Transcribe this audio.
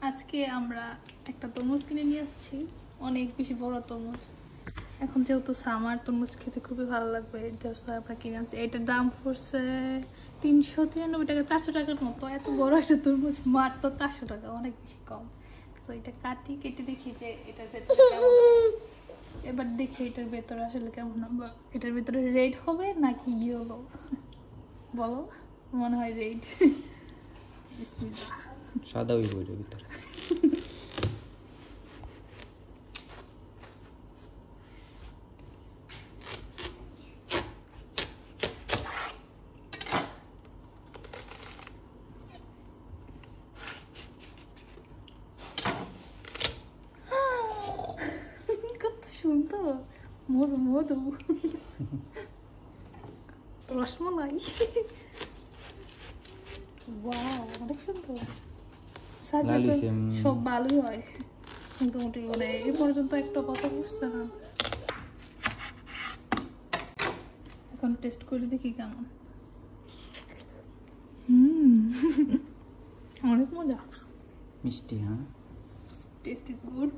আজকে আমরা একটা তরমুজ কিনে নিয়ে আসছি, অনেক বেশি বড় তরমুজ। এখন যেহেতু সামার, তরমুজ খেতে খুবই ভালো লাগবে, আমরা কিনে আনছি। এটার দাম পড়ছে 393 টাকা, 400 টাকার মতো। এত বড় একটা তরমুজ মাত্র 400 টাকা, অনেক বেশি কম। তো এটা কেটে দেখি যে এটার ভেতরে কেমন। এবার দেখি এটার ভেতরে আসলে কেমন হবে। এটার ভেতরে রেড হবে নাকি ইয়েলো? বলো, মনে হয় রেড। সাদা ওই বইটার ভিতরে কত সুন্দর, মধু মধু, রসমলাই। ওয়াও, অনেক সুন্দর। সব ভালোই হয় মোটামুটি, মানে এ পর্যন্ত একটা কথা বুঝছে না। এখন টেস্ট করে দেখি কেমন। অনেক মজা, মিষ্টি। হ্যাঁ, টেস্ট ইজ গুড।